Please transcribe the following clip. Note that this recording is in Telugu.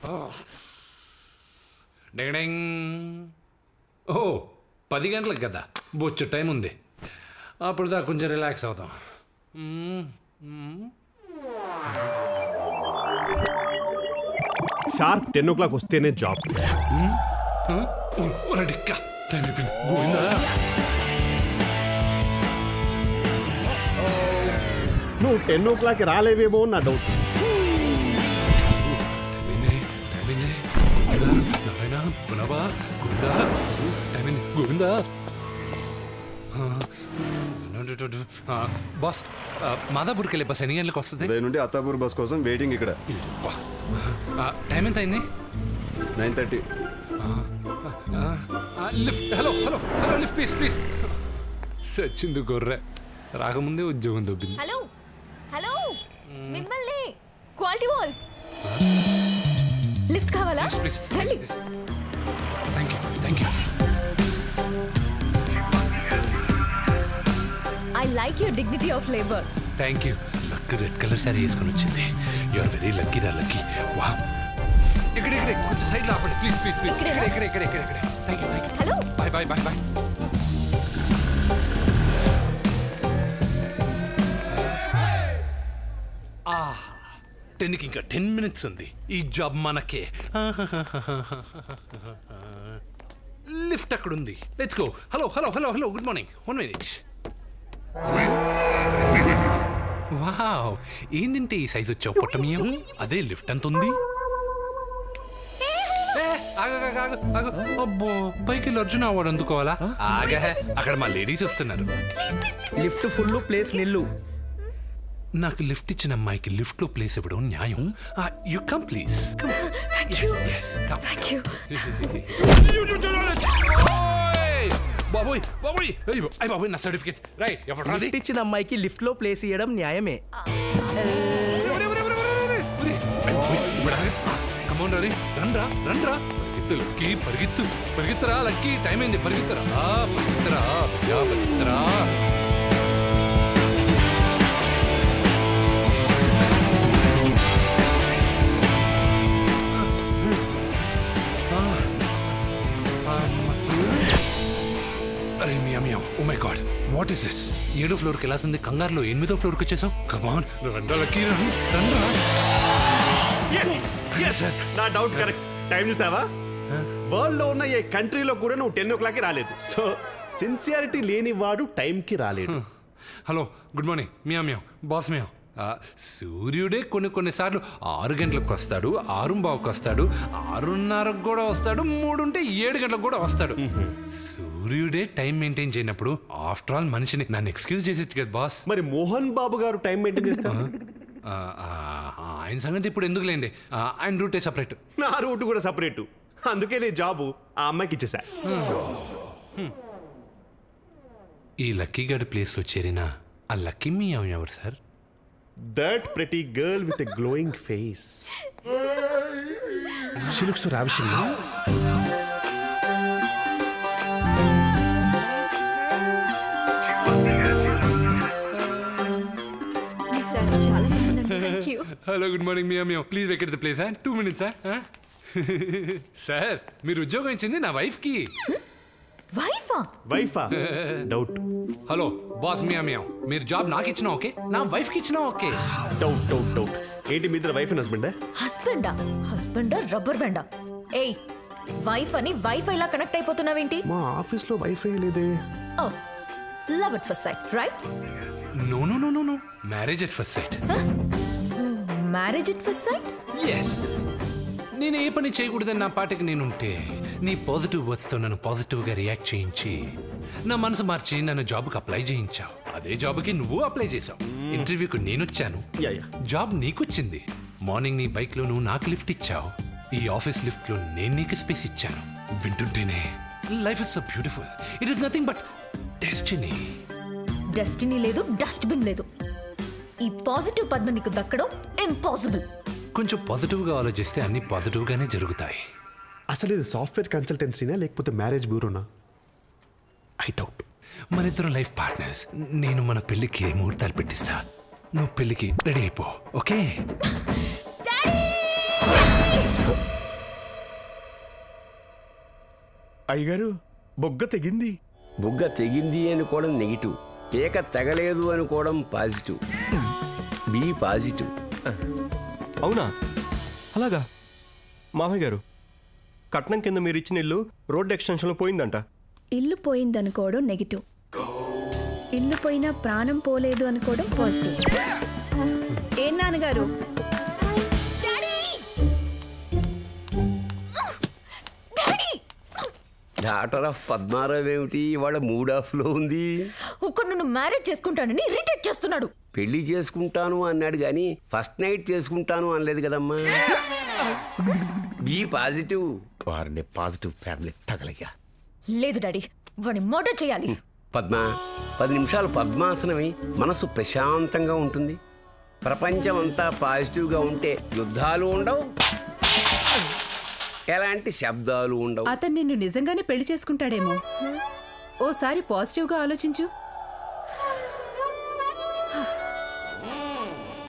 ఓ 10 గంటలకు కదా, బొచ్చు టైం ఉంది. అప్పుడు దాకా కొంచెం రిలాక్స్ అవుతాం. షార్ప్ 10 o'clock వస్తేనే జాబ్. నువ్వు 10 o'clock రాలేవేమో నా డౌట్. బాస్, మాదాపూర్కి వెళ్ళే బస్ ఎన్ని గంటలకు వస్తుంది? నుండి అత్తాపూర్ బస్ కోసం వెయిటింగ్ ఇక్కడ. టైం ఎంత అయింది? 9:30. Lift. Hello hello hello, lift please please. సచ్చింది గొర్రె, రాకముందే ఉద్యోగం దొబ్బింది. హలో హలో, మిమ్మల్ని. క్వాలిటీ వాల్స్ లిఫ్ట్ కావాలా? Please please. Thank you thank you. I like your dignity of labour. Thank you. Luck red colour sorry వేసుకొని వచ్చింది. యు ఆర్ వెరీ లక్కీ రా, లక్కీ. వావ్. ఇక్కడే కొంచెం సైడ్ లో ఆపండి ప్లీజ్ ప్లీజ్ ప్లీజ్. ఇక్కడే. Thank you thank you. Hello. Bye bye bye bye. 10కి ఇంకా 10 minutes ఉంది. ఈ జాబ్ మనకే. లిఫ్ట్ అక్కడ ఉంది. Let's go. Hello hello hello hello, good morning. 1 minute. Wow, ఏందంటే ఈ సైజ్ వచ్చావు పొట్టమియం. అదే లిఫ్ట్ అంత ఉంది. అబ్బో, పైకి అర్జున అవార్డు అందుకోవాలా? ఆగా, అక్కడ మా లేడీస్ వస్తున్నారు. లిఫ్ట్ ఫుల్, ప్లేస్ నిల్లు. నాకు లిఫ్ట్ ఇచ్చిన అమ్మాయికి లిఫ్ట్ లో ప్లేస్ ఇవ్వడం న్యాయం. You come please. బాబోయ్ బాబోయ్ బాబోయ్, నా సర్టిఫికేట్. రైట్, లిఫ్ట్ ఇచ్చిన అమ్మాయికి లిఫ్ట్ లో ప్లేస్ ఇవ్వడం న్యాయమే. కమౌన్ రీ, రండ్రా రండ్రా. పరిగెత్తు లక్కీ, పరిగెత్తురా లక్కీ, టైం అయింది. పరిగెత్తరా పరిగెత్తరా. అరే మియా, oh my God, what is this? 7వ ఫ్లోర్కి వెళ్ళాల్సింది కంగారులో 8వ ఫ్లోర్కి వచ్చేసాం. కమాన్ రండా లక్కీ, రండ్రా. నా డౌట్ కరెక్ట్. టైం చూసావా? వరల్డ్ లో ఉన్న ఏ కంట్రీలో కూడా నువ్వు 10 o'clock రాలేదు. సో సిన్సియారిటీ లేని వాడు టైంకి రాలేదు. Hello, good morning. మియా బాస్ మియా. సూర్యుడే కొన్నిసార్లు 6 గంటలకు వస్తాడు, 6:15కి వస్తాడు, 6:30కు కూడా వస్తాడు, 3 ఉంటే 7 గంటలకు కూడా వస్తాడు. సూర్యుడే టైం మెయింటైన్ చేయనప్పుడు ఆఫ్టర్ ఆల్ మనిషిని నన్ను ఎక్స్క్యూజ్ చేసేచ్చు కదా బాస్. మరి మోహన్ బాబు గారు టైం మెయింటైన్ చేస్తారు. ఆయన సంగతి ఇప్పుడు ఎందుకులేండి, ఆయన రూటే సపరేట్. నా రూట్ కూడా సపరేట్. అందుకే నీ జాబు ఆ అమ్మాయికి ఇచ్చేసా. ఈ లక్కీ గడ్ ప్లేస్లో చేరిన ఆ లక్కీ మియా ఎవరు sir? That pretty girl with a glowing face. She looks so ravishing. Hello, good morning మియా. Please vacate the place. 2 minutes sir. మీరు ఉద్యోగం ఇచ్చింది నా వైఫ్కి. వైఫా? డౌట్. హలో బాస్ మియా, మీరు జాబ్ నాకు ఇచ్చినా ఓకే, నా వైఫ్కి ఇచ్చినా ఓకే. డౌట్. ఏంటి మీ ఇద్దరు వైఫ్ అండ్ హస్బెండా రబ్బర్ బ్యాండా? ఏయ్, వైఫ్ అని వైఫై లా కనెక్ట్ అయిపోతున్నావేంటి? మా ఆఫీస్ లో వైఫై లేదే. Oh, love at first sight, right? No, marriage at first sight. Marriage at first sight? Yes. నేను ఏ పని చేయకూడదని నా పాటికి నేనుంటే నీ పాజిటివ్ వర్డ్స్తో నన్ను పాజిటివ్గా రియాక్ట్ చేయించి నా మనసు మార్చి నన్ను జాబ్కి అప్లై చేయించావు. అదే జాబ్కి నువ్వు అప్లై చేసావు. ఇంటర్వ్యూకి నేను వచ్చాను, జాబ్ నీకొచ్చింది. మార్నింగ్ నీ బైక్లో నువ్వు నాకు లిఫ్ట్ ఇచ్చావు. ఈ ఆఫీస్ లిఫ్ట్లో నేను నీకు స్పేస్ ఇచ్చాను. వింటుంటేనే life is so beautiful. It is nothing but destiny. Destiny లేదు, డస్ట్బిన్ లేదు. ఈ పాజిటివ్ పద్మ నీకు దక్కడం ఇంపాసిబుల్. కొంచెం పాజిటివ్గా ఆలోచిస్తే అన్ని పాజిటివ్గానే జరుగుతాయి. అసలు ఇది సాఫ్ట్వేర్ కన్సల్టెన్సీనా లేకపోతే మ్యారేజ్ బ్యూరోనా? I doubt. మనిద్దరం లైఫ్ పార్ట్నర్స్. నేను మన పెళ్లికి ముహూర్తాలు పెట్టిస్తా, నువ్వు పెళ్లికి రెడీ అయిపో, ఓకే? అయ్యగారు బొగ్గ తెగింది. బుగ్గ తెగింది అనుకోవడం నెగిటివ్, కేక తెగలేదు అనుకోవడం పాజిటివ్. Be positive. అవునా? అలాగా? మామయ్య గారు, కట్నం కింద మీరు ఇచ్చిన ఇల్లు రోడ్ ఎక్స్టెన్షన్లో పోయిందంట. ఇల్లు పోయిందనుకోవడం నెగిటివ్, ఇల్లు పోయినా ప్రాణం పోలేదు అనుకోవడం పాజిటివ్. ఏం నాన్నగారు? డాటర్ ఆఫ్ పద్మారావు ఏమిటి ఇవాళ మూడ్ ఆఫ్ లో ఉంది? ఒకడు నన్ను మ్యారేజ్ చేసుకుంటానని ఇరిటేట్ చేస్తున్నాడు. పెళ్లి చేసుకుంటాను అన్నాడు కానీ ఫస్ట్ నైట్ చేసుకుంటాను అనలేదు కదమ్మా. Be positive. వారిని పాజిటివ్ ఫ్యామిలీ తగలయ్యా. లేదు డాడీ, వాడిని మర్డర్ చేయాలి. పద్మ 10 నిమిషాలు పద్మాసనమై మనసు ప్రశాంతంగా ఉంటుంది. ప్రపంచం అంతా పాజిటివ్గా ఉంటే యుద్ధాలు ఉండవు, ఎలాంటి శబ్దాలు ఉండవు. అతను నిన్ను నిజంగానే పెళ్లి చేసుకుంటాడేమో. ఓసారి పాజిటివ్గా ఆలోచించు.